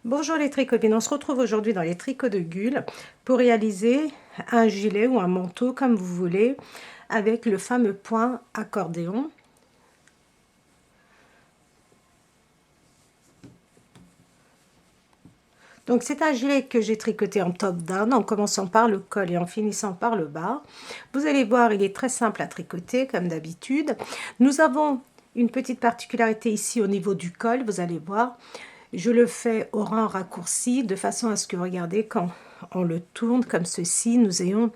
Bonjour les tricopines, on se retrouve aujourd'hui dans les tricots de Gul pour réaliser un gilet ou un manteau comme vous voulez avec le fameux point accordéon. Donc c'est un gilet que j'ai tricoté en top down en commençant par le col et en finissant par le bas. Vous allez voir, il est très simple à tricoter comme d'habitude. Nous avons une petite particularité ici au niveau du col, vous allez voir. Je le fais au rang raccourci de façon à ce que, regardez, quand on le tourne comme ceci, nous ayons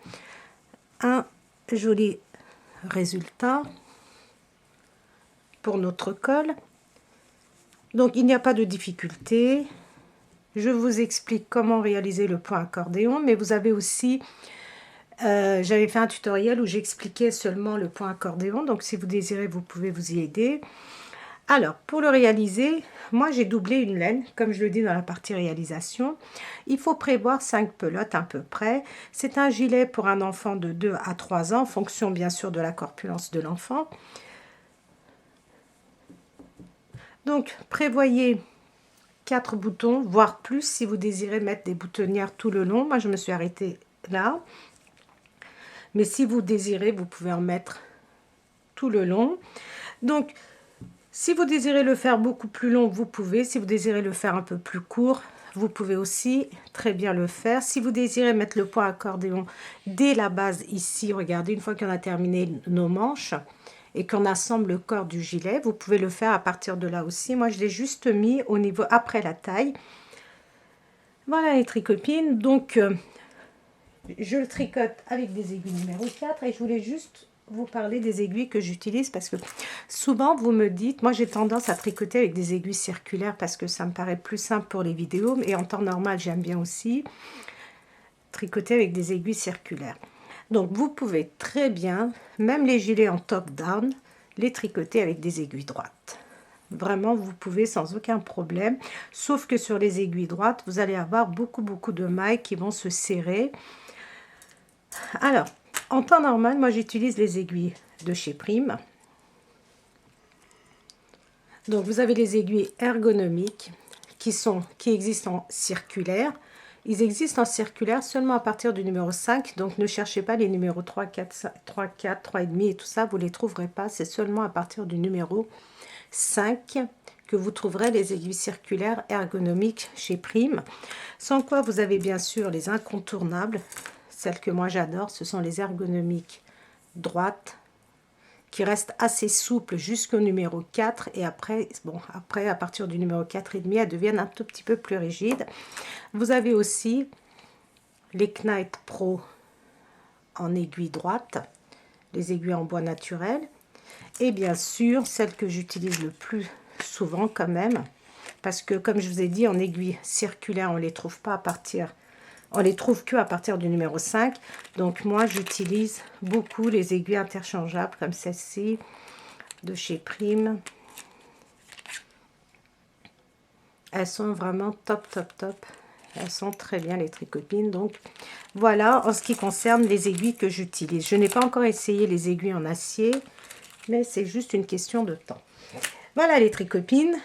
un joli résultat pour notre col. Donc il n'y a pas de difficulté. Je vous explique comment réaliser le point accordéon, mais vous avez aussi, j'avais fait un tutoriel où j'expliquais seulement le point accordéon, donc si vous désirez, vous pouvez vous y aider. Alors, pour le réaliser, moi j'ai doublé une laine, comme je le dis dans la partie réalisation. Il faut prévoir 5 pelotes à peu près. C'est un gilet pour un enfant de 2 à 3 ans, en fonction bien sûr de la corpulence de l'enfant. Donc, prévoyez 4 boutons, voire plus si vous désirez mettre des boutonnières tout le long. Moi, je me suis arrêtée là. Mais si vous désirez, vous pouvez en mettre tout le long. Donc, si vous désirez le faire beaucoup plus long, vous pouvez. Si vous désirez le faire un peu plus court, vous pouvez aussi très bien le faire. Si vous désirez mettre le point accordéon dès la base ici, regardez, une fois qu'on a terminé nos manches et qu'on assemble le corps du gilet, vous pouvez le faire à partir de là aussi. Moi, je l'ai juste mis au niveau après la taille. Voilà les tricopines. Donc, je le tricote avec des aiguilles numéro 4 et je voulais juste vous parler des aiguilles que j'utilise parce que souvent vous me dites, moi j'ai tendance à tricoter avec des aiguilles circulaires parce que ça me paraît plus simple pour les vidéos, et en temps normal j'aime bien aussi tricoter avec des aiguilles circulaires. Donc vous pouvez très bien, même les gilets en top down, les tricoter avec des aiguilles droites. Vraiment, vous pouvez sans aucun problème, sauf que sur les aiguilles droites, vous allez avoir beaucoup de mailles qui vont se serrer. Alors, en temps normal, moi j'utilise les aiguilles de chez Prime. Donc vous avez les aiguilles ergonomiques qui existent en circulaire. Ils existent en circulaire seulement à partir du numéro 5, donc ne cherchez pas les numéros 3, 4, 3, 4, 3,5 et tout ça, vous ne les trouverez pas. C'est seulement à partir du numéro 5 que vous trouverez les aiguilles circulaires ergonomiques chez Prime. Sans quoi vous avez bien sûr les incontournables. Celles que moi j'adore, ce sont les ergonomiques droites qui restent assez souples jusqu'au numéro 4 et après, bon, après à partir du numéro 4,5, elles deviennent un tout petit peu plus rigides. Vous avez aussi les Knight Pro en aiguille droite, les aiguilles en bois naturel et bien sûr celles que j'utilise le plus souvent quand même, parce que comme je vous ai dit, en aiguille circulaire on les trouve pas à partir, on les trouve que à partir du numéro 5. Donc moi j'utilise beaucoup les aiguilles interchangeables comme celle-ci de chez Prime. Elles sont vraiment top. Elles sont très bien les tricopines. Donc voilà en ce qui concerne les aiguilles que j'utilise. Je n'ai pas encore essayé les aiguilles en acier, mais c'est juste une question de temps. Voilà les tricopines.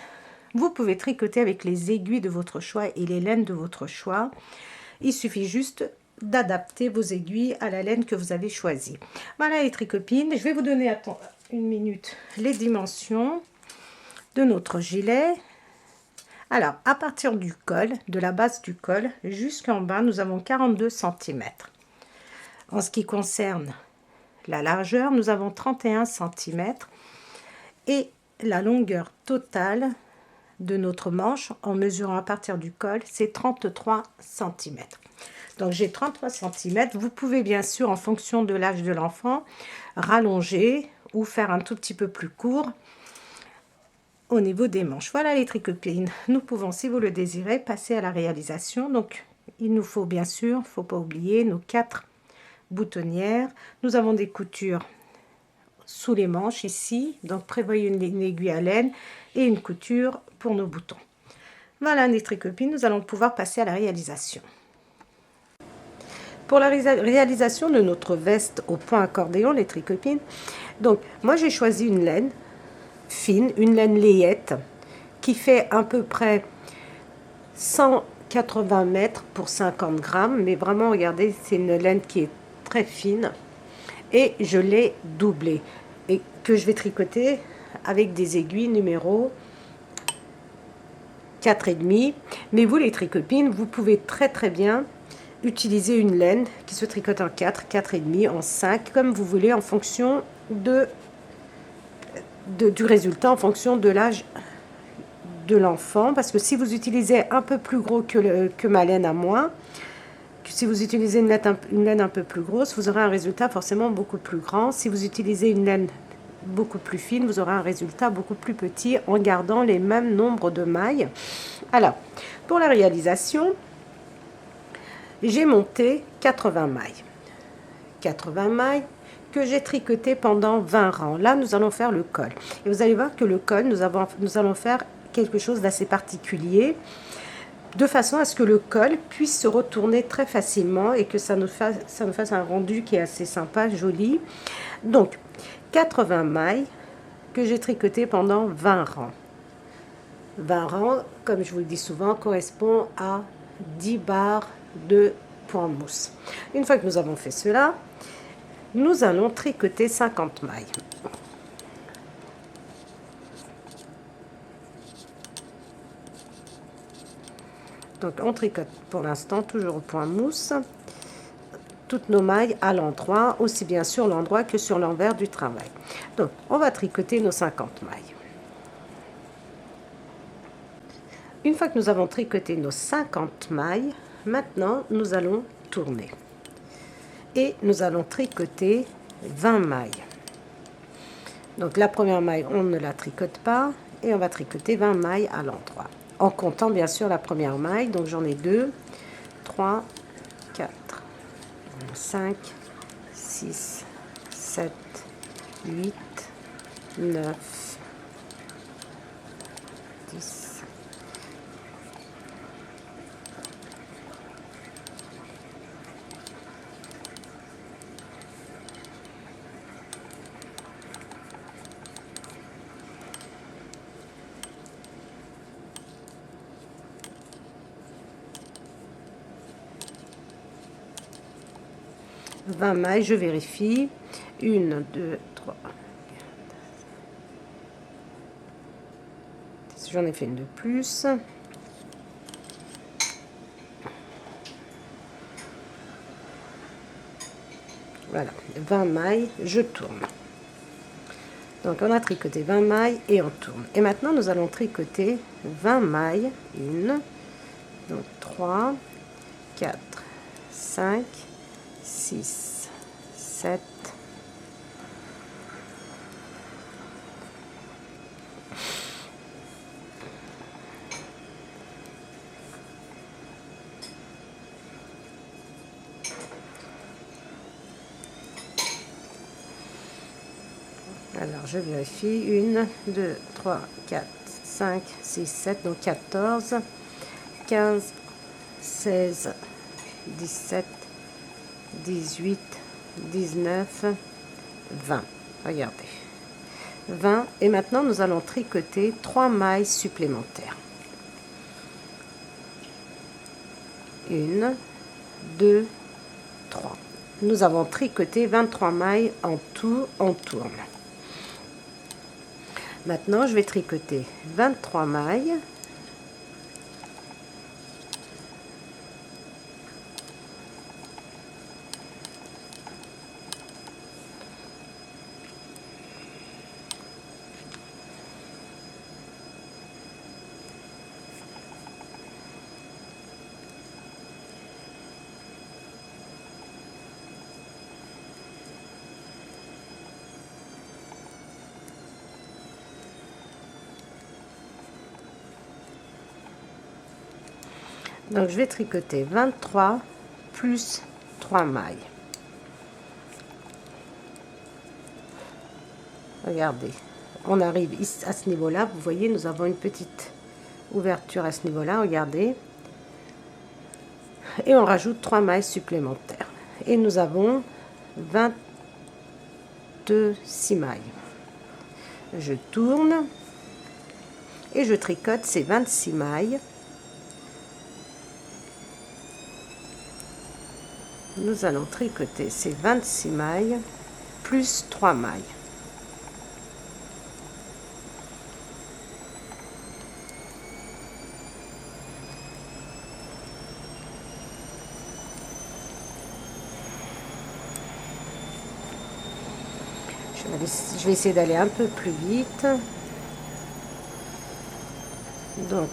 Vous pouvez tricoter avec les aiguilles de votre choix et les laines de votre choix. Il suffit juste d'adapter vos aiguilles à la laine que vous avez choisie. Voilà les tricopines. Je vais vous donner, attends, une minute, les dimensions de notre gilet. Alors, à partir du col, de la base du col jusqu'en bas, nous avons 42 cm. En ce qui concerne la largeur, nous avons 31 cm. Et la longueur totale de notre manche, en mesurant à partir du col, c'est 33 cm. Donc j'ai 33 cm. Vous pouvez bien sûr, en fonction de l'âge de l'enfant, rallonger ou faire un tout petit peu plus court au niveau des manches. Voilà les tricopines. Nous pouvons, si vous le désirez, passer à la réalisation. Donc il nous faut bien sûr, faut pas oublier nos 4 boutonnières. Nous avons des coutures sous les manches ici, donc prévoyez une aiguille à laine et une couture pour nos boutons. Voilà les tricopines, nous allons pouvoir passer à la réalisation. Pour la réalisation de notre veste au point accordéon, les tricopines, donc moi j'ai choisi une laine fine, une laine layette qui fait à peu près 180 mètres pour 50 grammes, mais vraiment regardez, c'est une laine qui est très fine et je l'ai doublée et que je vais tricoter avec des aiguilles numéro 4,5. Mais vous les tricopines, vous pouvez très bien utiliser une laine qui se tricote en 4, 4,5, en 5, comme vous voulez, en fonction du résultat, en fonction de l'âge de l'enfant. Parce que si vous utilisez un peu plus gros que ma laine à moi, si vous utilisez une laine un peu plus grosse, vous aurez un résultat forcément beaucoup plus grand. Si vous utilisez une laine beaucoup plus fine, vous aurez un résultat beaucoup plus petit en gardant les mêmes nombres de mailles. Alors, pour la réalisation, j'ai monté 80 mailles. 80 mailles que j'ai tricoté pendant 20 rangs. Là, nous allons faire le col. Et vous allez voir que le col, nous allons faire quelque chose d'assez particulier, de façon à ce que le col puisse se retourner très facilement et que ça nous fasse un rendu qui est assez sympa, joli. Donc, 80 mailles que j'ai tricoté pendant 20 rangs. 20 rangs, comme je vous le dis souvent, correspond à 10 barres de point mousse. Une fois que nous avons fait cela, nous allons tricoter 50 mailles. Donc on tricote pour l'instant toujours au point mousse, toutes nos mailles à l'endroit, aussi bien sur l'endroit que sur l'envers du travail. Donc on va tricoter nos 50 mailles. Une fois que nous avons tricoté nos 50 mailles, maintenant nous allons tourner. Et nous allons tricoter 20 mailles. Donc la première maille, on ne la tricote pas et on va tricoter 20 mailles à l'endroit. En comptant bien sûr la première maille, donc j'en ai 2, 3, 4, 5, 6, 7, 8, 9, 10. 20 mailles, je vérifie. 1, 2, 3. J'en ai fait une de plus. Voilà, 20 mailles, je tourne. Donc on a tricoté 20 mailles et on tourne. Et maintenant nous allons tricoter 20 mailles. 1, donc 3, 4, 5, 6, 7, alors je vérifie, 1, 2, 3, 4, 5, 6, 7, donc 14, 15, 16, 17, 18, 19, 20. Regardez. 20. Et maintenant, nous allons tricoter 3 mailles supplémentaires. 1, 2, 3. Nous avons tricoté 23 mailles en tout, on tourne. Maintenant, je vais tricoter 23 mailles. Donc je vais tricoter 23 plus 3 mailles. Regardez, on arrive à ce niveau-là. Vous voyez, nous avons une petite ouverture à ce niveau-là. Regardez. Et on rajoute 3 mailles supplémentaires. Et nous avons 26 mailles. Je tourne et je tricote ces 26 mailles nous allons tricoter ces 26 mailles plus 3 mailles. Je vais essayer d'aller un peu plus vite. Donc,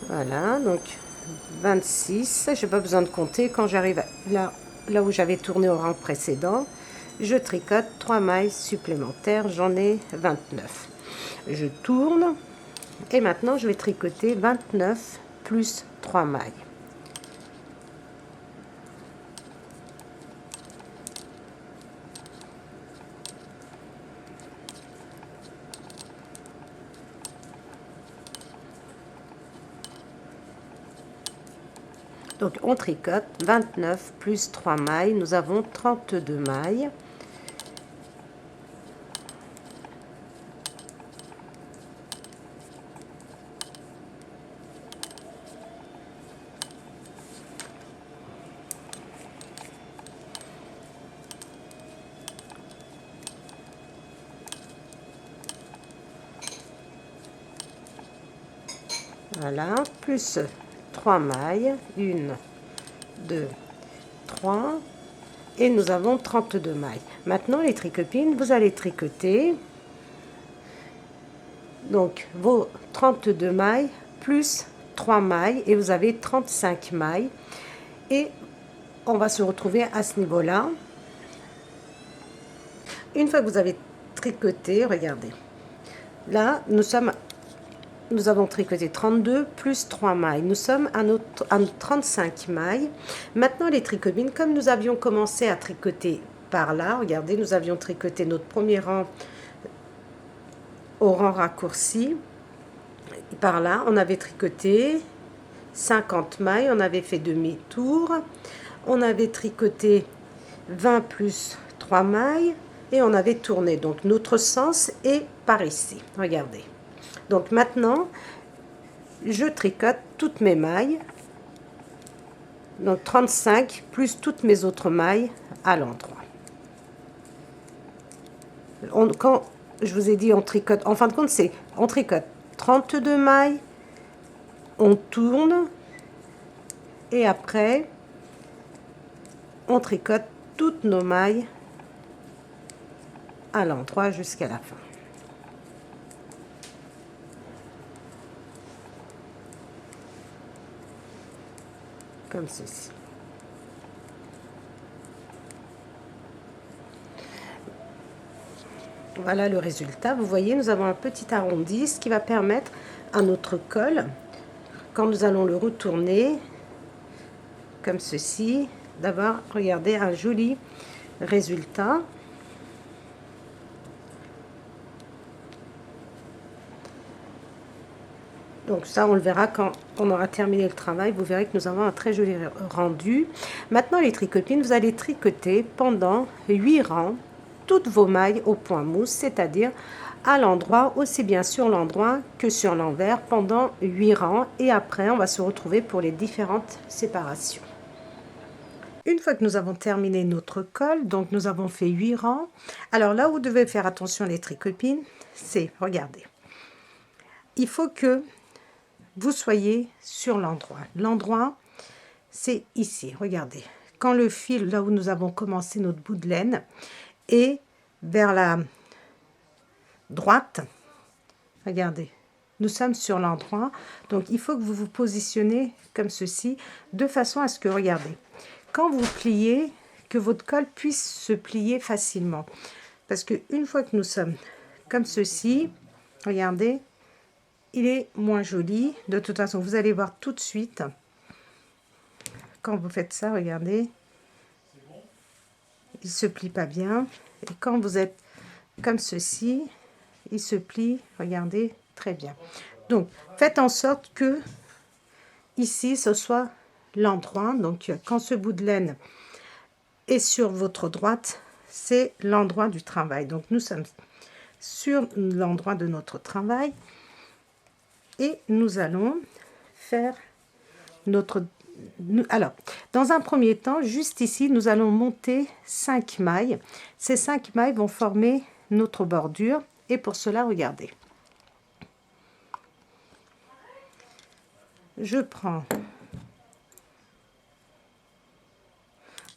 voilà, donc 26, j'ai pas besoin de compter. Quand j'arrive là où j'avais tourné au rang précédent, je tricote 3 mailles supplémentaires, j'en ai 29. Je tourne et maintenant je vais tricoter 29 plus 3 mailles. Donc on tricote 29 plus 3 mailles, nous avons 32 mailles. Voilà, plus 3 mailles, 1, 2, 3, et nous avons 32 mailles. Maintenant les tricopines, vous allez tricoter donc vos 32 mailles plus 3 mailles et vous avez 35 mailles et on va se retrouver à ce niveau-là. Une fois que vous avez tricoté, regardez, là nous avons tricoté 32 plus 3 mailles. Nous sommes à 35 mailles. Maintenant, les tricopines, comme nous avions commencé à tricoter par là, regardez, nous avions tricoté notre premier rang au rang raccourci. Par là, on avait tricoté 50 mailles, on avait fait demi-tour. On avait tricoté 20 plus 3 mailles et on avait tourné. Donc, notre sens est par ici. Regardez. Donc maintenant, je tricote toutes mes mailles, donc 35 plus toutes mes autres mailles à l'endroit. Quand je vous ai dit on tricote, en fin de compte, c'est on tricote 32 mailles, on tourne et après, on tricote toutes nos mailles à l'endroit jusqu'à la fin. Comme ceci. Voilà le résultat. Vous voyez, nous avons un petit arrondi, ce qui va permettre à notre col, quand nous allons le retourner, comme ceci, d'avoir, regardez, un joli résultat. Donc ça, on le verra quand on aura terminé le travail. Vous verrez que nous avons un très joli rendu. Maintenant, les tricopines, vous allez tricoter pendant 8 rangs toutes vos mailles au point mousse, c'est-à-dire à l'endroit, aussi bien sur l'endroit que sur l'envers, pendant 8 rangs. Et après, on va se retrouver pour les différentes séparations. Une fois que nous avons terminé notre col, donc nous avons fait 8 rangs. Alors là où vous devez faire attention les tricopines, c'est, regardez, il faut que vous soyez sur l'endroit. L'endroit, c'est ici, regardez. Quand le fil, là où nous avons commencé notre bout de laine, est vers la droite, regardez, nous sommes sur l'endroit. Donc, il faut que vous vous positionnez comme ceci, de façon à ce que, regardez, quand vous pliez, que votre col puisse se plier facilement. Parce qu'une fois que nous sommes comme ceci, regardez, il est moins joli. De toute façon, vous allez voir tout de suite, quand vous faites ça, regardez, il se plie pas bien. Et quand vous êtes comme ceci, il se plie, regardez, très bien. Donc, faites en sorte que ici, ce soit l'endroit. Donc, quand ce bout de laine est sur votre droite, c'est l'endroit du travail. Donc nous sommes sur l'endroit de notre travail et nous allons faire notre... Alors, dans un premier temps, juste ici, nous allons monter 5 mailles. Ces 5 mailles vont former notre bordure et pour cela, regardez. Je prends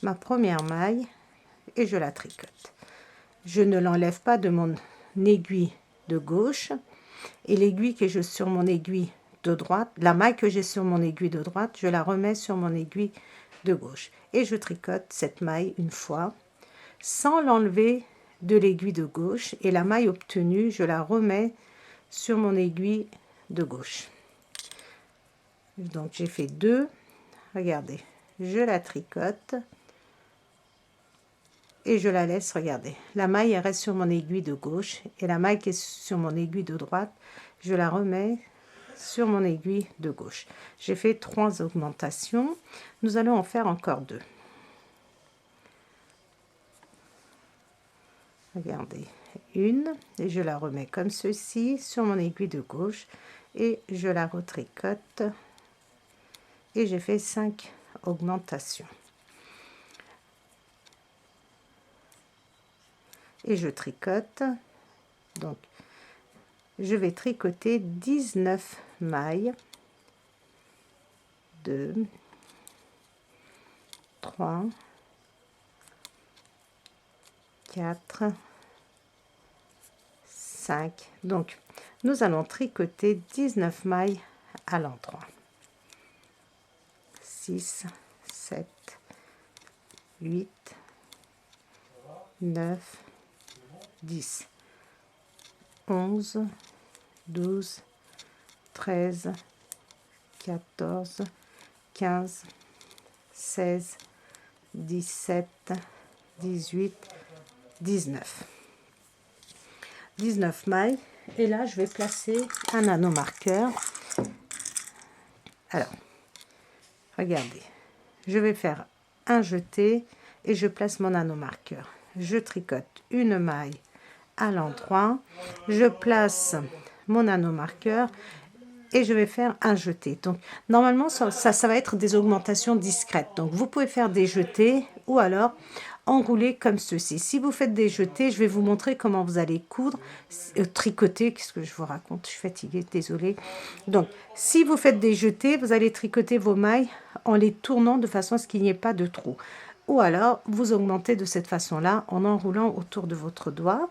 ma première maille et je la tricote. Je ne l'enlève pas de mon aiguille de gauche et l'aiguille que j'ai sur mon aiguille de droite, la maille que j'ai sur mon aiguille de droite, je la remets sur mon aiguille de gauche et je tricote cette maille une fois sans l'enlever de l'aiguille de gauche et la maille obtenue, je la remets sur mon aiguille de gauche. Donc j'ai fait 2, regardez, je la tricote et je la laisse, regardez, la maille elle reste sur mon aiguille de gauche et la maille qui est sur mon aiguille de droite, je la remets sur mon aiguille de gauche. J'ai fait 3 augmentations, nous allons en faire encore 2. Regardez, une et je la remets comme ceci sur mon aiguille de gauche et je la retricote et j'ai fait 5 augmentations. Et je tricote, donc je vais tricoter 19 mailles, 2, 3, 4, 5, donc nous allons tricoter 19 mailles à l'endroit, 6, 7, 8, 9, 10, 11, 12, 13, 14, 15, 16, 17, 18, 19. 19 mailles. Et là, je vais placer un nanomarqueur. Alors, regardez. Je vais faire un jeté et je place mon nanomarqueur. Je tricote une maille à l'endroit, je place mon nanomarqueur et je vais faire un jeté. Donc normalement ça va être des augmentations discrètes, donc vous pouvez faire des jetés ou alors enrouler comme ceci. Si vous faites des jetés, je vais vous montrer comment vous allez coudre, tricoter. Qu'est-ce que je vous raconte, je suis fatiguée, désolée. Donc si vous faites des jetés, vous allez tricoter vos mailles en les tournant de façon à ce qu'il n'y ait pas de trou, ou alors vous augmentez de cette façon là en enroulant autour de votre doigt.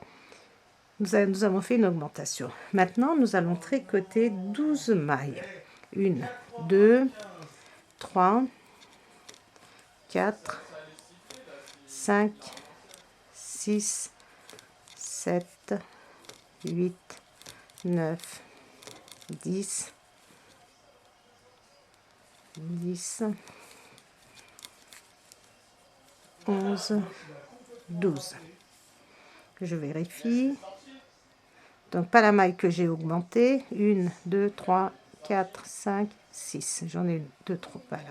Nous avons fait une augmentation. Maintenant, nous allons tricoter 12 mailles. 1, 2, 3, 4, 5, 6, 7, 8, 9, 10, 11, 12. Je vérifie. Donc, pas la maille que j'ai augmentée. 1, 2, 3, 4, 5, 6. J'en ai 2 trop. Voilà.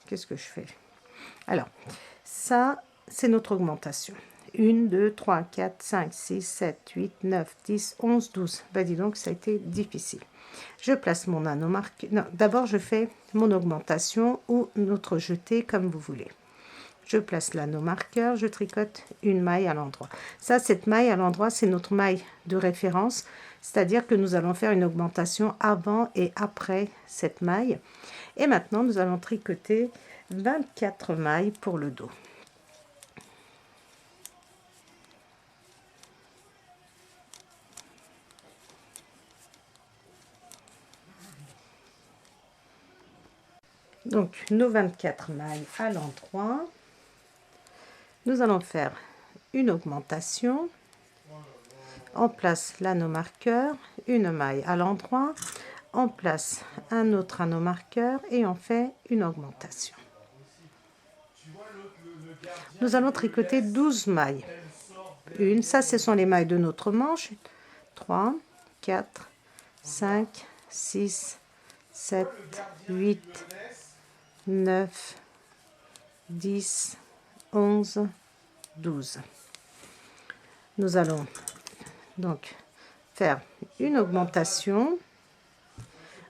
Qu'est-ce que je fais? Alors, ça, c'est notre augmentation. 1, 2, 3, 4, 5, 6, 7, 8, 9, 10, 11, 12. Ben, dis donc, ça a été difficile. Je place mon nanomarqueur. Non, d'abord, je fais mon augmentation ou notre jeté, comme vous voulez. Je place l'anneau-marqueur, je tricote une maille à l'endroit. Ça, cette maille à l'endroit, c'est notre maille de référence, c'est-à-dire que nous allons faire une augmentation avant et après cette maille. Et maintenant, nous allons tricoter 24 mailles pour le dos. Donc, nos 24 mailles à l'endroit. Nous allons faire une augmentation. On place l'anneau marqueur, une maille à l'endroit. On place un autre anneau marqueur et on fait une augmentation. Nous allons tricoter 12 mailles. Ça ce sont les mailles de notre manche. 3, 4, 5, 6, 7, 8, 9, 10, 11, 12. Nous allons donc faire une augmentation.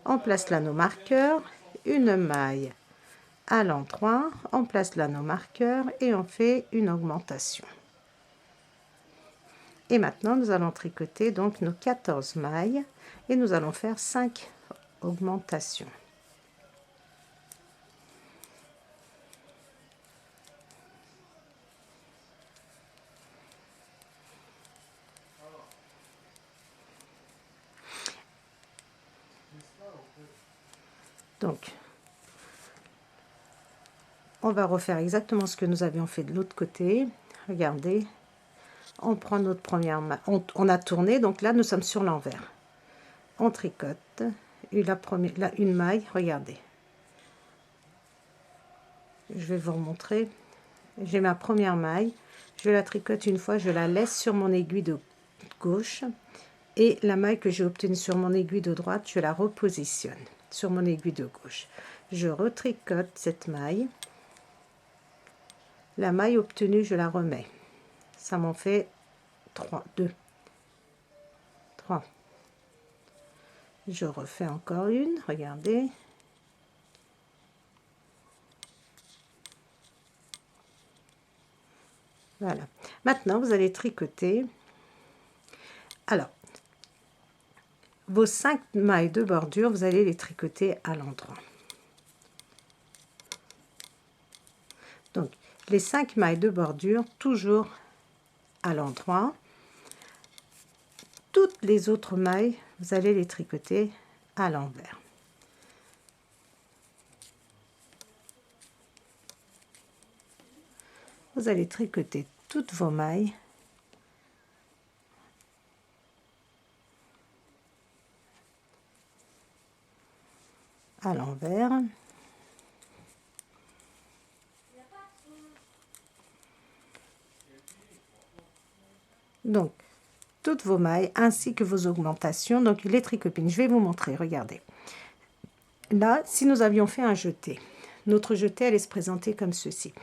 On place l'anneau marqueur, une maille à l'endroit, on place l'anneau marqueur et on fait une augmentation. Et maintenant, nous allons tricoter donc nos 14 mailles et nous allons faire 5 augmentations. Donc, on va refaire exactement ce que nous avions fait de l'autre côté. Regardez, on prend notre première maille, on a tourné, donc là nous sommes sur l'envers. On tricote une maille, regardez. Je vais vous remontrer. J'ai ma première maille, je la tricote une fois, je la laisse sur mon aiguille de gauche et la maille que j'ai obtenue sur mon aiguille de droite, je la repositionne sur mon aiguille de gauche. Je retricote cette maille. La maille obtenue, je la remets. Ça m'en fait 3, 2, 3. Je refais encore une, regardez. Voilà. Maintenant, vous allez tricoter. Alors, vos 5 mailles de bordure, vous allez les tricoter à l'endroit. Donc, les 5 mailles de bordure, toujours à l'endroit. Toutes les autres mailles, vous allez les tricoter à l'envers. Vous allez tricoter toutes vos mailles à l'envers. Donc, toutes vos mailles ainsi que vos augmentations, donc les tricopines. Je vais vous montrer, regardez. Là, si nous avions fait un jeté, notre jeté allait se présenter comme ceci.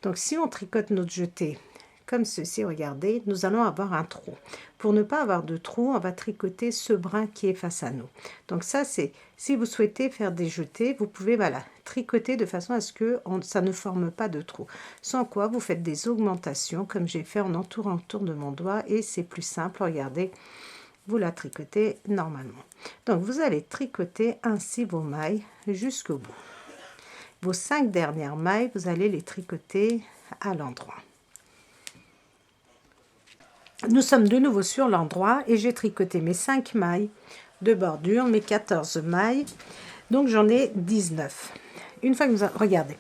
Donc, si on tricote notre jeté comme ceci, regardez, nous allons avoir un trou. Pour ne pas avoir de trou, on va tricoter ce brin qui est face à nous. Donc ça, c'est, si vous souhaitez faire des jetés, vous pouvez, voilà, tricoter de façon à ce que ça ne forme pas de trou. Sans quoi, vous faites des augmentations, comme j'ai fait en entourant autour de mon doigt, et c'est plus simple, regardez, vous la tricotez normalement. Donc, vous allez tricoter ainsi vos mailles jusqu'au bout. Vos 5 dernières mailles, vous allez les tricoter à l'endroit. Nous sommes de nouveau sur l'endroit et j'ai tricoté mes 5 mailles de bordure, mes 14 mailles, donc j'en ai 19. Une fois que vous regardez,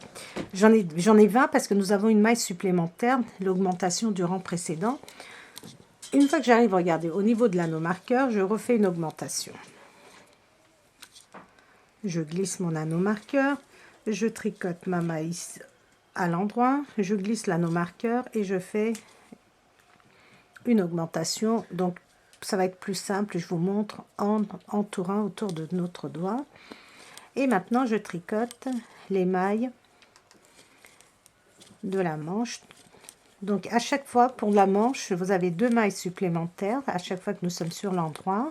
j'en ai 20 parce que nous avons une maille supplémentaire, l'augmentation du rang précédent. Une fois que j'arrive, regardez, au niveau de l'anneau marqueur, je refais une augmentation. Je glisse mon anneau marqueur, je tricote ma maille à l'endroit, je glisse l'anneau marqueur et je fais une augmentation. Donc ça va être plus simple, je vous montre en entourant autour de notre doigt. Et maintenant je tricote les mailles de la manche. Donc à chaque fois pour la manche, vous avez 2 mailles supplémentaires à chaque fois que nous sommes sur l'endroit.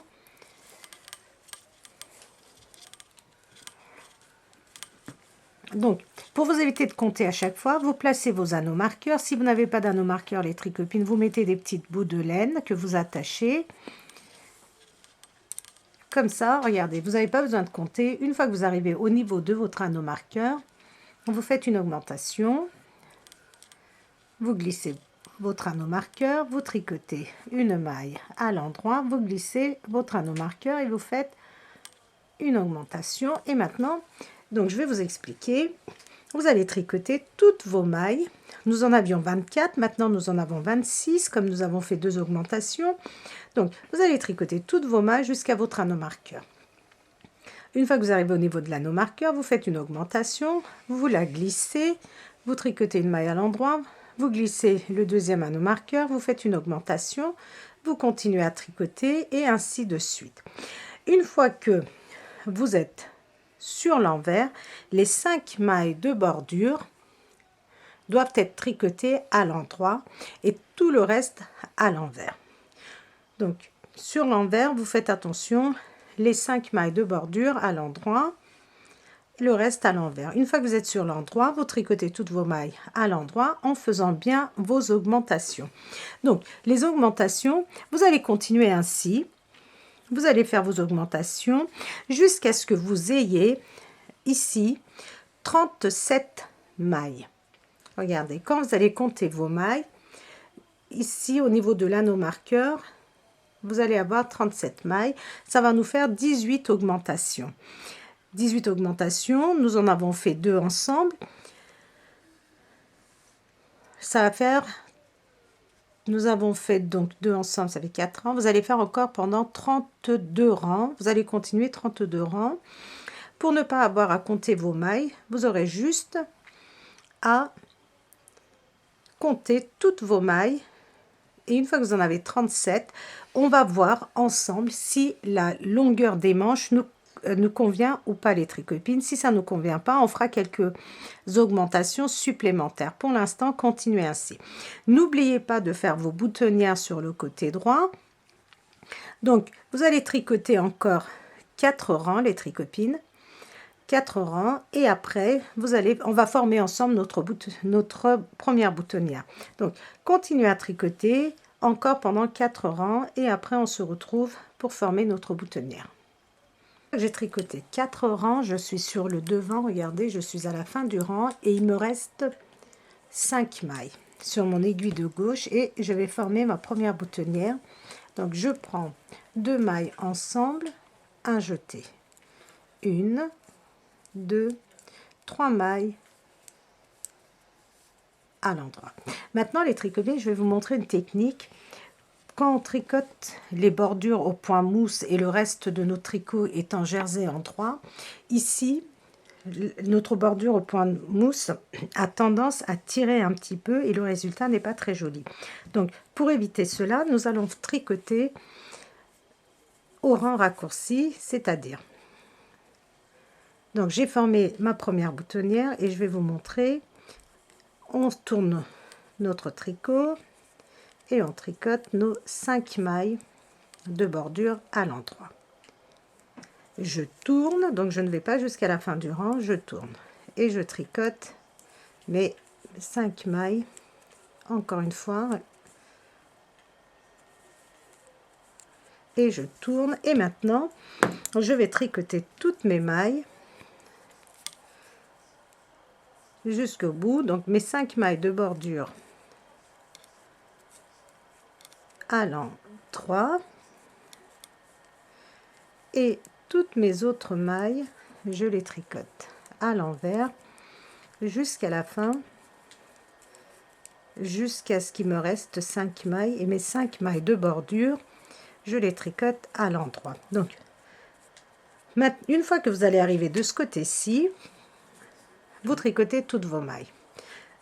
Donc, pour vous éviter de compter à chaque fois, vous placez vos anneaux marqueurs. Si vous n'avez pas d'anneaux marqueurs, les tricopines, vous mettez des petites bouts de laine que vous attachez. Comme ça, regardez, vous n'avez pas besoin de compter. Une fois que vous arrivez au niveau de votre anneau marqueur, vous faites une augmentation. Vous glissez votre anneau marqueur, vous tricotez une maille à l'endroit, vous glissez votre anneau marqueur et vous faites une augmentation. Et maintenant, donc je vais vous expliquer. Vous allez tricoter toutes vos mailles. Nous en avions 24, maintenant nous en avons 26, comme nous avons fait 2 augmentations. Donc, vous allez tricoter toutes vos mailles jusqu'à votre anneau marqueur. Une fois que vous arrivez au niveau de l'anneau marqueur, vous faites une augmentation, vous la glissez, vous tricotez une maille à l'endroit, vous glissez le deuxième anneau marqueur, vous faites une augmentation, vous continuez à tricoter et ainsi de suite. Une fois que vous êtes sur l'envers, les 5 mailles de bordure doivent être tricotées à l'endroit et tout le reste à l'envers. Donc sur l'envers, vous faites attention, les 5 mailles de bordure à l'endroit, le reste à l'envers. Une fois que vous êtes sur l'endroit, vous tricotez toutes vos mailles à l'endroit en faisant bien vos augmentations. Donc les augmentations, vous allez continuer ainsi. Vous allez faire vos augmentations jusqu'à ce que vous ayez ici 37 mailles. Regardez, quand vous allez compter vos mailles, ici au niveau de l'anneau marqueur, vous allez avoir 37 mailles. Ça va nous faire 18 augmentations. 18 augmentations, nous en avons fait 2 ensemble. Ça va faire, nous avons fait donc 2 ensemble, ça fait 4 rangs. Vous allez faire encore pendant 32 rangs. Vous allez continuer 32 rangs. Pour ne pas avoir à compter vos mailles, vous aurez juste à compter toutes vos mailles. Et une fois que vous en avez 37, on va voir ensemble si la longueur des manches nous convient ou pas les tricopines. Si ça ne nous convient pas, on fera quelques augmentations supplémentaires. Pour l'instant, continuez ainsi. N'oubliez pas de faire vos boutonnières sur le côté droit. Donc, vous allez tricoter encore 4 rangs, les tricopines. 4 rangs et après on va former ensemble notre première boutonnière. Donc continuez à tricoter encore pendant 4 rangs et après on se retrouve pour former notre boutonnière. J'ai tricoté 4 rangs, je suis sur le devant, regardez, je suis à la fin du rang et il me reste 5 mailles sur mon aiguille de gauche et je vais former ma première boutonnière. Donc je prends 2 mailles ensemble, un jeté, 1, 2, 3 mailles à l'endroit. Maintenant les tricotines, je vais vous montrer une technique. Quand on tricote les bordures au point mousse et le reste de notre tricot est en jersey en 3, ici notre bordure au point mousse a tendance à tirer un petit peu et le résultat n'est pas très joli. Donc pour éviter cela, nous allons tricoter au rang raccourci, c'est-à-dire donc j'ai formé ma première boutonnière et je vais vous montrer. On tourne notre tricot et on tricote nos 5 mailles de bordure à l'endroit. Je tourne, donc je ne vais pas jusqu'à la fin du rang, je tourne et je tricote mes 5 mailles encore une fois et je tourne et maintenant je vais tricoter toutes mes mailles jusqu'au bout, donc mes 5 mailles de bordure à l'endroit et toutes mes autres mailles je les tricote à l'envers jusqu'à la fin, jusqu'à ce qu'il me reste 5 mailles et mes 5 mailles de bordure je les tricote à l'endroit. Donc une fois que vous allez arriver de ce côté-ci, vous tricotez toutes vos mailles,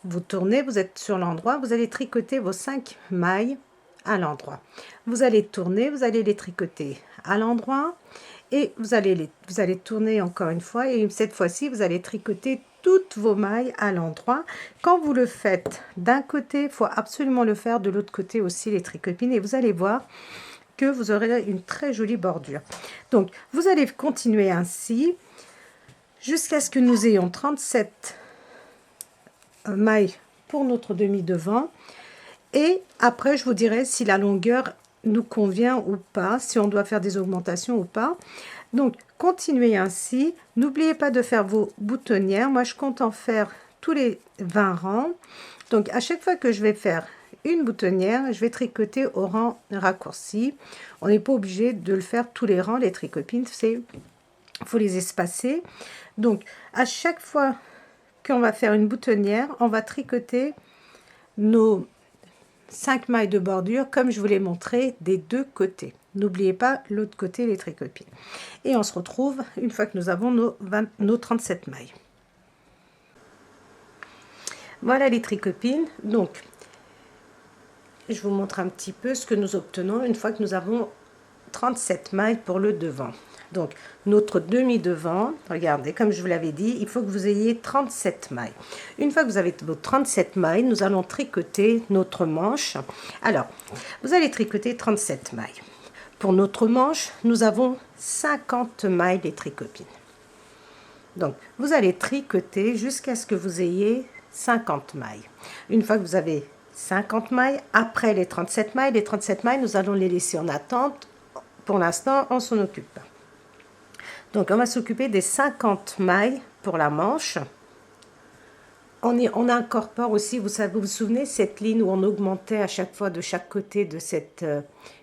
vous tournez, vous êtes sur l'endroit, vous allez tricoter vos 5 mailles à l'endroit, vous allez tourner, vous allez les tricoter à l'endroit et vous allez tourner encore une fois et cette fois-ci vous allez tricoter toutes vos mailles à l'endroit. Quand vous le faites d'un côté, il faut absolument le faire de l'autre côté aussi, les tricopines, et vous allez voir que vous aurez une très jolie bordure. Donc vous allez continuer ainsi jusqu'à ce que nous ayons 37 mailles pour notre demi devant et après je vous dirai si la longueur nous convient ou pas, si on doit faire des augmentations ou pas. Donc continuez ainsi, n'oubliez pas de faire vos boutonnières. Moi je compte en faire tous les 20 rangs, donc à chaque fois que je vais faire une boutonnière, je vais tricoter au rang raccourci. On n'est pas obligé de le faire tous les rangs, les tricopines, c'est faut les espacer. Donc à chaque fois qu'on va faire une boutonnière, on va tricoter nos 5 mailles de bordure comme je vous l'ai montré des deux côtés. N'oubliez pas l'autre côté, les tricopines. Et on se retrouve une fois que nous avons nos 37 mailles. Voilà les tricopines. Donc je vous montre un petit peu ce que nous obtenons une fois que nous avons 37 mailles pour le devant. Donc, notre demi-devant, regardez, comme je vous l'avais dit, il faut que vous ayez 37 mailles. Une fois que vous avez vos 37 mailles, nous allons tricoter notre manche. Alors, vous allez tricoter 37 mailles. Pour notre manche, nous avons 50 mailles des tricopines. Donc, vous allez tricoter jusqu'à ce que vous ayez 50 mailles. Une fois que vous avez 50 mailles, après les 37 mailles, nous allons les laisser en attente. Pour l'instant, on s'en occupe pas. Donc, on va s'occuper des 50 mailles pour la manche. On incorpore aussi, vous vous souvenez, cette ligne où on augmentait à chaque fois de chaque côté de cette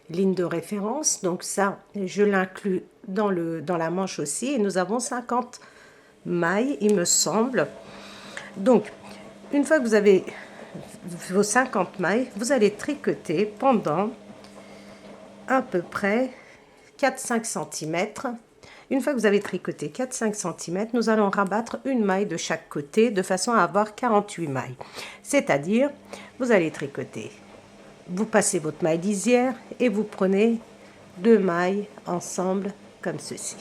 ligne de référence. Donc ça, je l'inclus dans la manche aussi. Et nous avons 50 mailles, il me semble. Donc, une fois que vous avez vos 50 mailles, vous allez tricoter pendant à peu près 4-5 cm. Une fois que vous avez tricoté 4-5 cm, nous allons rabattre une maille de chaque côté de façon à avoir 48 mailles. C'est-à-dire, vous allez tricoter, vous passez votre maille lisière et vous prenez 2 mailles ensemble comme ceci.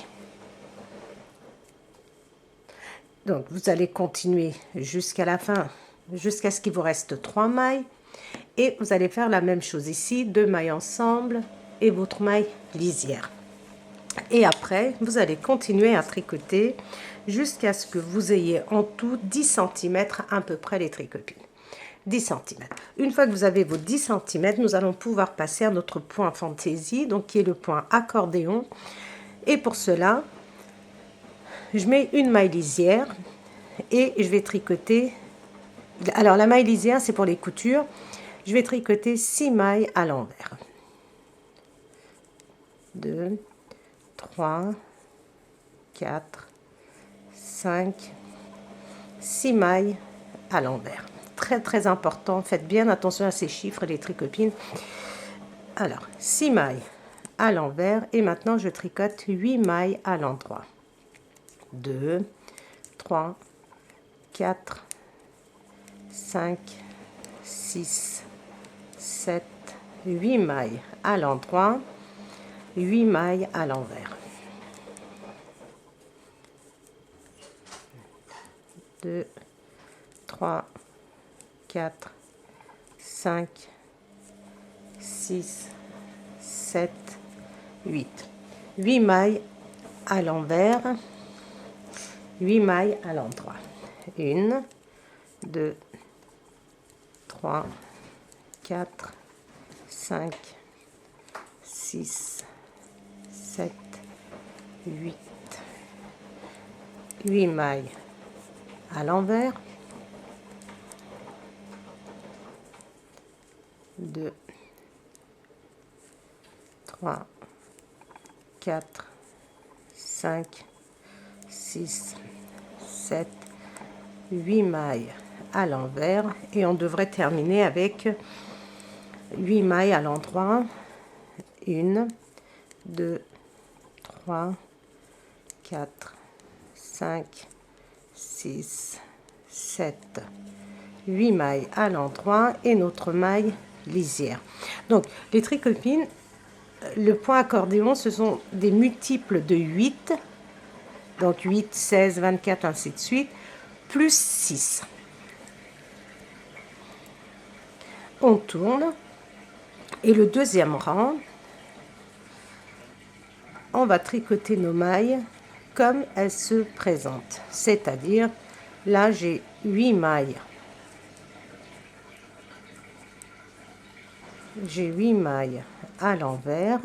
Donc, vous allez continuer jusqu'à la fin, jusqu'à ce qu'il vous reste 3 mailles. Et vous allez faire la même chose ici, 2 mailles ensemble et votre maille lisière. Et après, vous allez continuer à tricoter jusqu'à ce que vous ayez en tout 10 cm à peu près les tricopines. 10 cm. Une fois que vous avez vos 10 cm, nous allons pouvoir passer à notre point fantaisie, donc qui est le point accordéon. Et pour cela, je mets une maille lisière et je vais tricoter. Alors la maille lisière, c'est pour les coutures. Je vais tricoter 6 mailles à l'envers. 2, 3, 4, 5, 6 mailles à l'envers. Très très important, faites bien attention à ces chiffres, les tricopines. Alors, 6 mailles à l'envers et maintenant je tricote 8 mailles à l'endroit. 2, 3, 4, 5, 6, 7, 8 mailles à l'endroit, 8 mailles à l'envers. 2, 3, 4, 5, 6, 7, 8. 8 mailles à l'envers, 8 mailles à l'endroit. 1, 2, 3, 4, 5, 6, 7, 8. 8 mailles à l'envers. 2, 3, 4, 5, 6, 7, 8 mailles à l'envers et on devrait terminer avec 8 mailles à l'endroit. 1, 2, 3, 4, 5, 6, 7, 8 mailles à l'endroit et notre maille lisière. Donc les tricopines, le point accordéon, ce sont des multiples de 8, donc 8, 16, 24, ainsi de suite, plus 6. On tourne et le deuxième rang, on va tricoter nos mailles comme elles se présentent, c'est-à-dire là j'ai 8 mailles. J'ai 8 mailles à l'envers.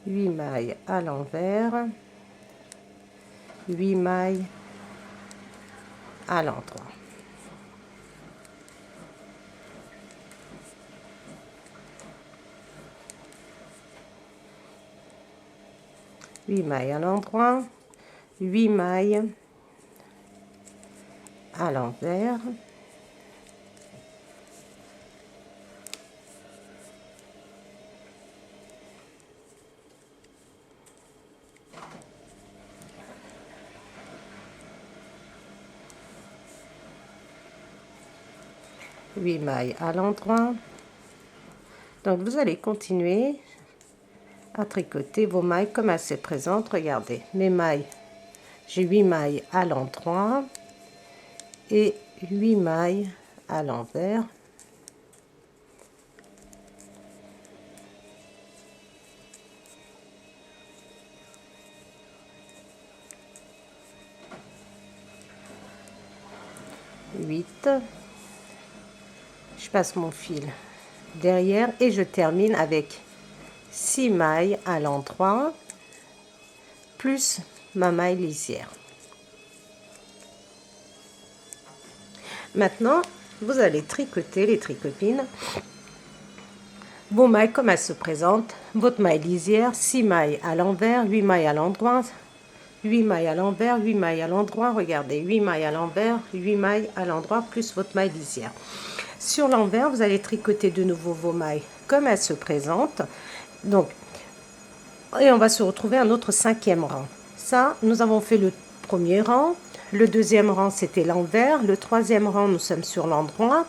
Huit mailles à l'envers. 8 mailles à l'endroit. Huit mailles à l'endroit. 8 mailles à l'envers. 8 mailles à l'endroit. Donc vous allez continuer à tricoter vos mailles comme elles se présentent. Regardez, mes mailles, j'ai 8 mailles à l'endroit et 8 mailles à l'envers. Je passe mon fil derrière et je termine avec 6 mailles à l'endroit plus ma maille lisière. Maintenant, vous allez tricoter les tricotines, vos mailles comme elles se présentent, votre maille lisière, 6 mailles à l'envers, 8 mailles à l'endroit, 8 mailles à l'envers, 8 mailles à l'endroit, regardez, 8 mailles à l'envers, 8 mailles à l'endroit, plus votre maille lisière. Sur l'envers, vous allez tricoter de nouveau vos mailles comme elles se présentent. Donc, et on va se retrouver à un autre 5e rang. Ça, nous avons fait le premier rang. Le 2e rang, c'était l'envers. Le 3e rang, nous sommes sur l'endroit.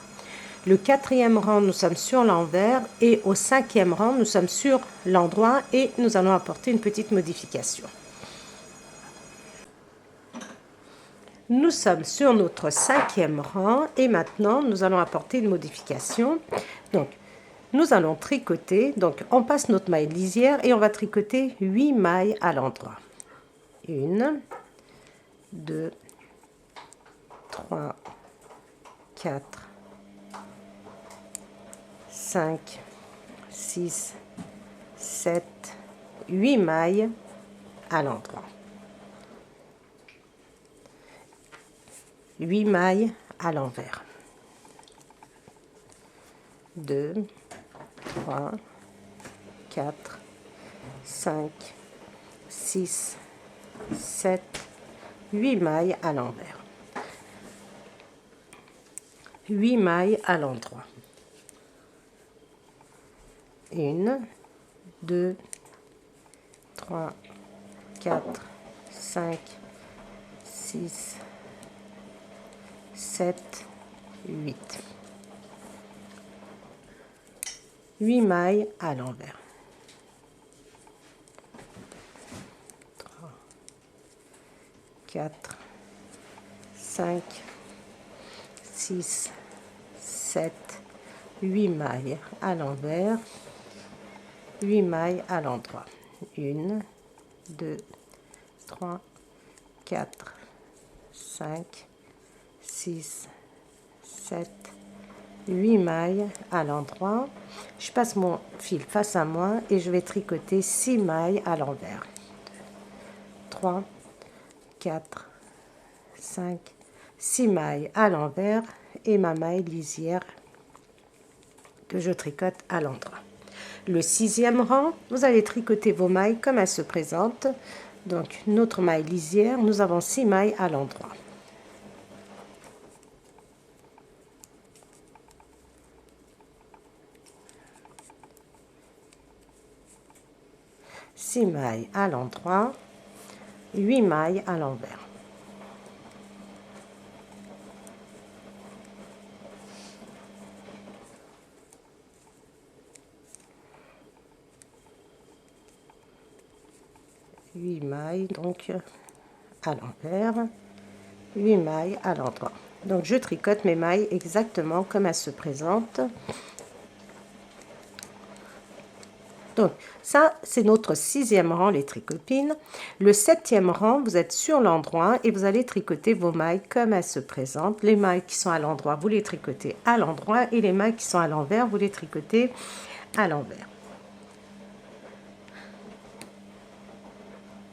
Le 4e rang, nous sommes sur l'envers. Et au 5e rang, nous sommes sur l'endroit. Et nous allons apporter une petite modification. Nous sommes sur notre 5e rang. Et maintenant, nous allons apporter une modification. Donc, nous allons tricoter. Donc, on passe notre maille lisière et on va tricoter 8 mailles à l'endroit. 1, 2, 3, 4, 5, 6, 7, 8 mailles à l'endroit. 8 mailles à l'envers. 2, 3, 4, 5, 6, 7, 8 mailles à l'envers. 8 mailles à l'endroit. 1, 2, 3, 4, 5, 6, 7, 8. 8 mailles à l'envers. 3, 4, 5, 6, 7, 8 mailles à l'envers, 8 mailles à l'endroit. 1, 2, 3, 4, 5, 6, 7, 8 mailles à l'endroit. Je passe mon fil face à moi et je vais tricoter 6 mailles à l'envers. 3, 4, 5, 6 mailles à l'envers et ma maille lisière que je tricote à l'endroit. Le 6e rang, vous allez tricoter vos mailles comme elles se présentent. Donc notre maille lisière, nous avons 6 mailles à l'endroit. Six mailles à l'endroit, 8 mailles à l'envers. Huit mailles donc à l'envers, 8 mailles à l'endroit. Donc je tricote mes mailles exactement comme elles se présentent. Donc ça c'est notre 6e rang, les tricopines. Le 7e rang, vous êtes sur l'endroit et vous allez tricoter vos mailles comme elles se présentent. Les mailles qui sont à l'endroit, vous les tricotez à l'endroit et les mailles qui sont à l'envers, vous les tricotez à l'envers.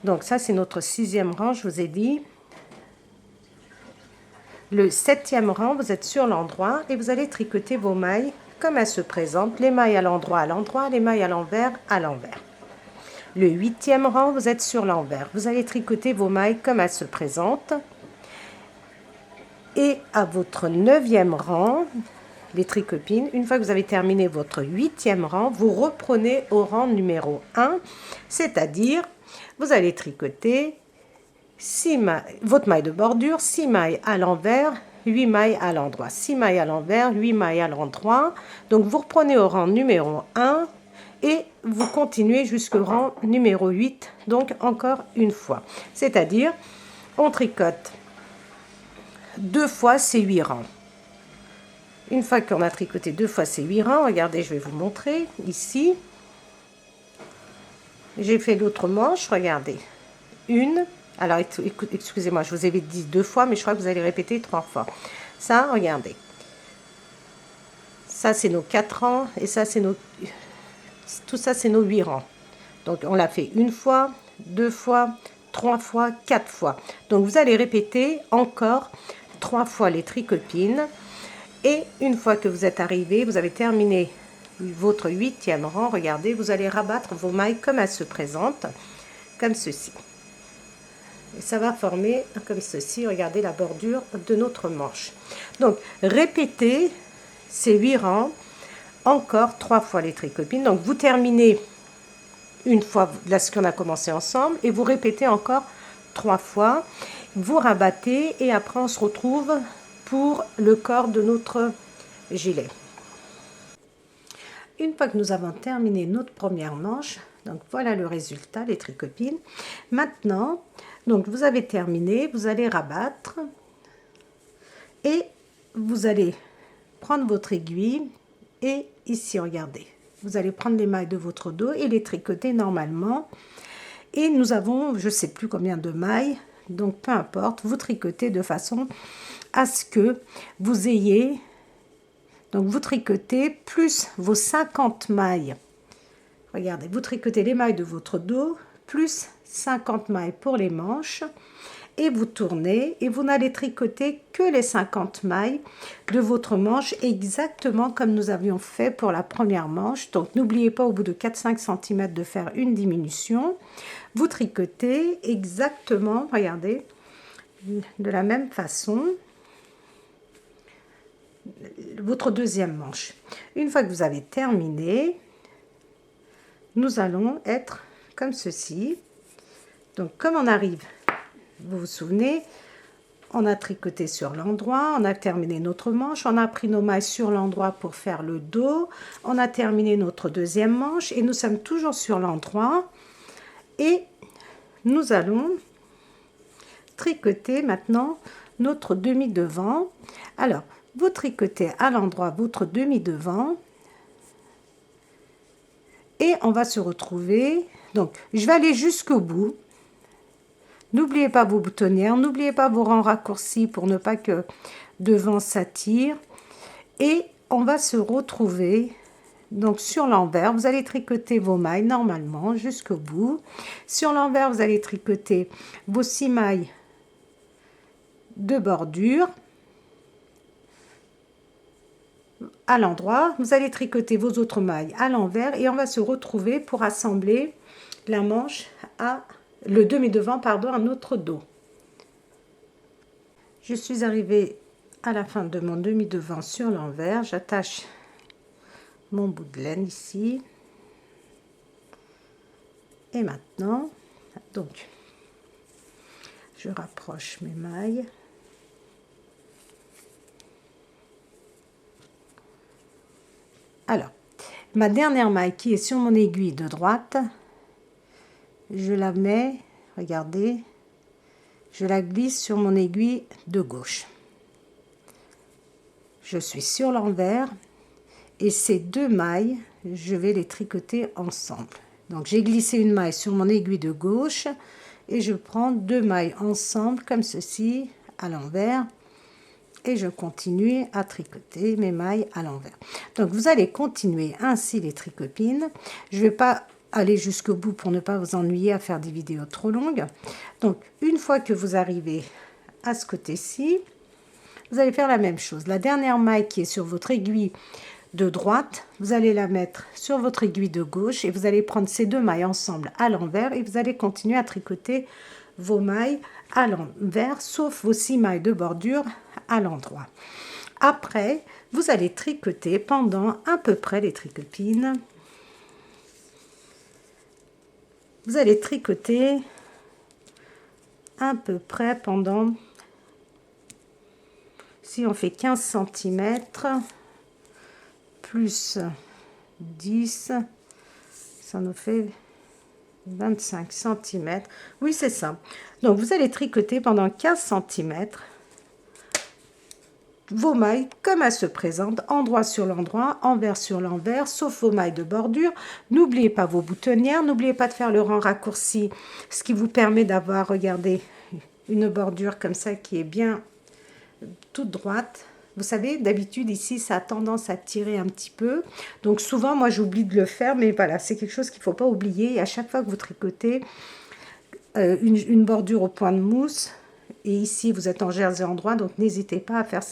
Donc ça c'est notre 6e rang, je vous ai dit. Le 7e rang, vous êtes sur l'endroit et vous allez tricoter vos mailles comme elles se présentent, les mailles à l'endroit, les mailles à l'envers, à l'envers. Le 8e rang, vous êtes sur l'envers. Vous allez tricoter vos mailles comme elles se présentent. Et à votre 9e rang, les tricopines, une fois que vous avez terminé votre 8e rang, vous reprenez au rang numéro 1, c'est-à-dire vous allez tricoter votre maille de bordure, 6 mailles à l'envers, 8 mailles à l'endroit, 6 mailles à l'envers, 8 mailles à l'endroit. Donc vous reprenez au rang numéro 1 et vous continuez jusqu'au rang numéro 8, donc encore une fois. C'est-à-dire, on tricote 2 fois ces 8 rangs. Une fois qu'on a tricoté 2 fois ces 8 rangs, regardez, je vais vous montrer ici. J'ai fait l'autre manche, regardez. Une, alors excusez-moi, je vous avais dit 2 fois, mais je crois que vous allez répéter 3 fois. Ça, regardez. Ça, c'est nos 4 rangs, et ça, c'est nos... Tout ça, c'est nos 8 rangs. Donc, on l'a fait 1 fois, 2 fois, 3 fois, 4 fois. Donc, vous allez répéter encore 3 fois les tricopines. Et une fois que vous êtes arrivé, vous avez terminé votre 8e rang, regardez, vous allez rabattre vos mailles comme elles se présentent, comme ceci. Et ça va former comme ceci, regardez la bordure de notre manche. Donc, répétez ces 8 rangs, encore 3 fois les tricopines. Donc, vous terminez une fois là ce qu'on a commencé ensemble et vous répétez encore 3 fois. Vous rabattez et après on se retrouve pour le corps de notre gilet. Une fois que nous avons terminé notre première manche, donc voilà le résultat, les tricopines. Maintenant, donc vous avez terminé, vous allez rabattre et vous allez prendre votre aiguille et ici, regardez, vous allez prendre les mailles de votre dos et les tricoter normalement. Et nous avons, je ne sais plus combien de mailles, donc peu importe, vous tricotez de façon à ce que vous ayez, donc vous tricotez plus vos 50 mailles. Regardez, vous tricotez les mailles de votre dos, plus 50 mailles pour les manches. Et vous tournez et vous n'allez tricoter que les 50 mailles de votre manche exactement comme nous avions fait pour la première manche. Donc n'oubliez pas au bout de 4-5 cm de faire une diminution. Vous tricotez exactement, regardez, de la même façon votre deuxième manche. Une fois que vous avez terminé, nous allons être comme ceci. Donc comme on arrive, vous vous souvenez, on a tricoté sur l'endroit, on a terminé notre manche, on a pris nos mailles sur l'endroit pour faire le dos, on a terminé notre deuxième manche et nous sommes toujours sur l'endroit et nous allons tricoter maintenant notre demi-devant. Alors, vous tricotez à l'endroit votre demi-devant et on va se retrouver. Donc, je vais aller jusqu'au bout. N'oubliez pas vos boutonnières, n'oubliez pas vos rangs raccourcis pour ne pas que devant s'attire. Et on va se retrouver donc sur l'envers. Vous allez tricoter vos mailles normalement jusqu'au bout. Sur l'envers, vous allez tricoter vos 6 mailles de bordure. À l'endroit, vous allez tricoter vos autres mailles à l'envers et on va se retrouver pour assembler la manche à le demi-devant, pardon, à notre dos. Je suis arrivée à la fin de mon demi-devant sur l'envers. J'attache mon bout de laine ici. Et maintenant, donc, je rapproche mes mailles. Alors, ma dernière maille qui est sur mon aiguille de droite, je la mets, regardez, je la glisse sur mon aiguille de gauche. Je suis sur l'envers et ces 2 mailles, je vais les tricoter ensemble. Donc j'ai glissé une maille sur mon aiguille de gauche et je prends 2 mailles ensemble comme ceci à l'envers et je continue à tricoter mes mailles à l'envers. Donc vous allez continuer ainsi les tricopines. Je ne vais pas aller jusqu'au bout pour ne pas vous ennuyer à faire des vidéos trop longues. Donc une fois que vous arrivez à ce côté-ci, vous allez faire la même chose. La dernière maille qui est sur votre aiguille de droite, vous allez la mettre sur votre aiguille de gauche et vous allez prendre ces 2 mailles ensemble à l'envers et vous allez continuer à tricoter vos mailles à l'envers, sauf vos 6 mailles de bordure à l'endroit. Après, vous allez tricoter pendant à peu près les tricopines. Vous allez tricoter à peu près pendant Si on fait 15 centimètres plus 10, ça nous fait 25 centimètres. Oui, c'est ça. Donc, vous allez tricoter pendant 15 centimètres vos mailles comme elles se présentent, endroit sur l'endroit, envers sur l'envers, sauf vos mailles de bordure. N'oubliez pas vos boutonnières, n'oubliez pas de faire le rang raccourci, ce qui vous permet d'avoir, regardez, une bordure comme ça qui est bien toute droite. Vous savez, d'habitude ici, ça a tendance à tirer un petit peu. Donc souvent, moi, j'oublie de le faire, mais voilà, c'est quelque chose qu'il ne faut pas oublier. Et à chaque fois que vous tricotez une bordure au point de mousse, et ici, vous êtes en jersey endroit, donc n'hésitez pas à faire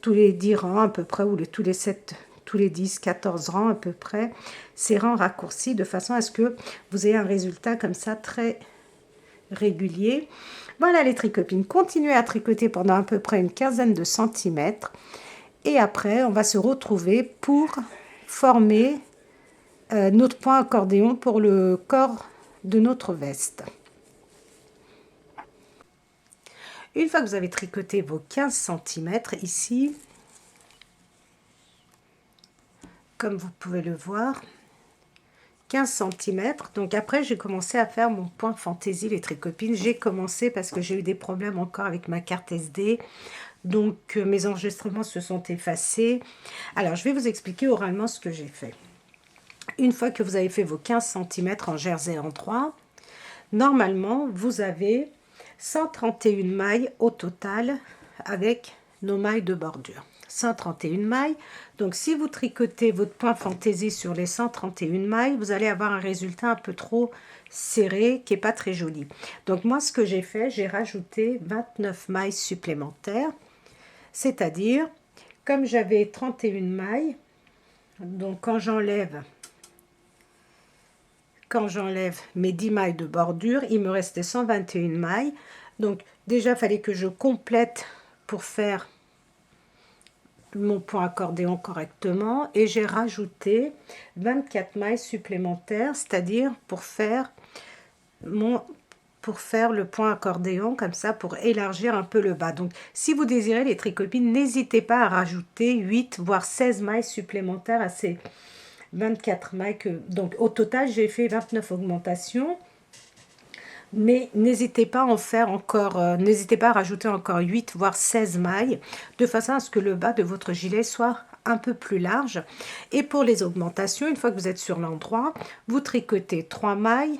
tous les 10 rangs à peu près, ou tous les 7, tous les 10, 14 rangs à peu près, ces rangs raccourcis, de façon à ce que vous ayez un résultat comme ça très régulier. Voilà les tricopines, continuez à tricoter pendant à peu près une quinzaine de centimètres, et après, on va se retrouver pour former notre point accordéon pour le corps de notre veste. Une fois que vous avez tricoté vos 15 centimètres ici, comme vous pouvez le voir, 15 centimètres. Donc après, j'ai commencé à faire mon point fantaisie, les tricopines. J'ai commencé parce que j'ai eu des problèmes encore avec ma carte SD. Donc mes enregistrements se sont effacés. Alors, je vais vous expliquer oralement ce que j'ai fait. Une fois que vous avez fait vos 15 centimètres en jersey endroit, normalement, vous avez 131 mailles au total avec nos mailles de bordure. 131 mailles. Donc, si vous tricotez votre point fantaisie sur les 131 mailles, vous allez avoir un résultat un peu trop serré, qui n'est pas très joli. Donc, moi, ce que j'ai fait, j'ai rajouté 29 mailles supplémentaires. C'est-à-dire, comme j'avais 31 mailles, donc quand j'enlève mes 10 mailles de bordure, il me restait 121 mailles. Donc déjà, il fallait que je complète pour faire mon point accordéon correctement. Et j'ai rajouté 24 mailles supplémentaires, c'est-à-dire pour faire le point accordéon, comme ça, pour élargir un peu le bas. Donc, si vous désirez les tricopines, n'hésitez pas à rajouter 8 voire 16 mailles supplémentaires à ces 24 mailles. Donc, au total, j'ai fait 29 augmentations. Mais n'hésitez pas à en faire encore, n'hésitez pas à rajouter encore 8 voire 16 mailles, de façon à ce que le bas de votre gilet soit un peu plus large. Et pour les augmentations, une fois que vous êtes sur l'endroit, vous tricotez 3 mailles,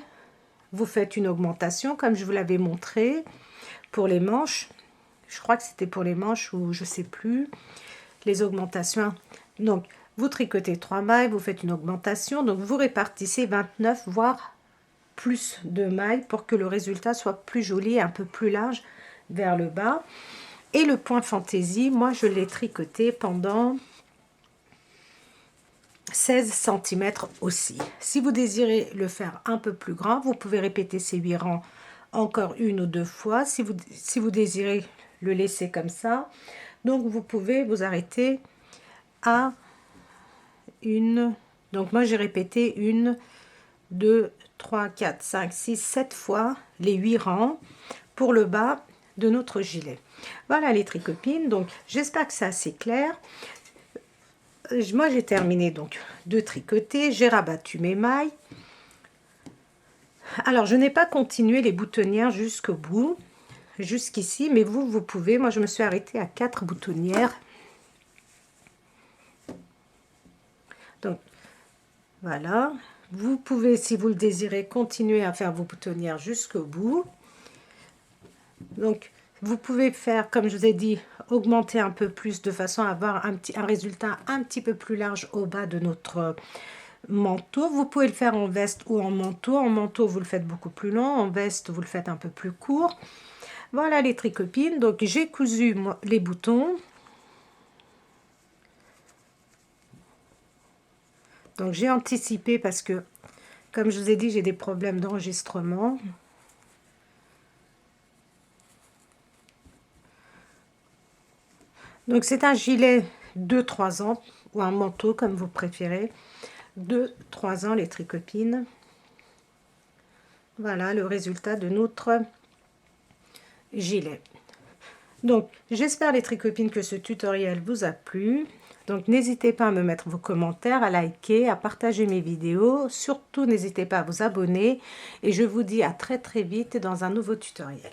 vous faites une augmentation comme je vous l'avais montré pour les manches. Je crois que c'était pour les manches ou je sais plus, les augmentations. Donc, vous tricotez 3 mailles, vous faites une augmentation, donc vous répartissez 29 voire plus de mailles pour que le résultat soit plus joli et un peu plus large vers le bas. Et le point fantaisie, moi je l'ai tricoté pendant 16 cm aussi. Si vous désirez le faire un peu plus grand, vous pouvez répéter ces 8 rangs encore une ou deux fois. Si vous désirez le laisser comme ça, donc vous pouvez vous arrêter à une. Donc moi j'ai répété 1, 2, 3, 4, 5, 6, 7 fois les 8 rangs pour le bas de notre gilet. Voilà les tricopines, donc j'espère que c'est assez clair. Moi j'ai terminé donc de tricoter, j'ai rabattu mes mailles. Alors je n'ai pas continué les boutonnières jusqu'au bout, jusqu'ici, mais vous pouvez. Moi je me suis arrêtée à 4 boutonnières. Donc voilà, vous pouvez, si vous le désirez, continuer à faire vos boutonnières jusqu'au bout. Donc vous pouvez faire, comme je vous ai dit, augmenter un peu plus de façon à avoir un résultat un petit peu plus large au bas de notre manteau. Vous pouvez le faire en veste ou en manteau. En manteau, vous le faites beaucoup plus long. En veste, vous le faites un peu plus court. Voilà les tricopines. Donc j'ai cousu les boutons. Donc j'ai anticipé parce que, comme je vous ai dit, j'ai des problèmes d'enregistrement. Donc c'est un gilet de 3 ans ou un manteau comme vous préférez. De 3 ans les tricopines. Voilà le résultat de notre gilet. Donc, j'espère les tricopines que ce tutoriel vous a plu. Donc, n'hésitez pas à me mettre vos commentaires, à liker, à partager mes vidéos. Surtout, n'hésitez pas à vous abonner. Et je vous dis à très très vite dans un nouveau tutoriel.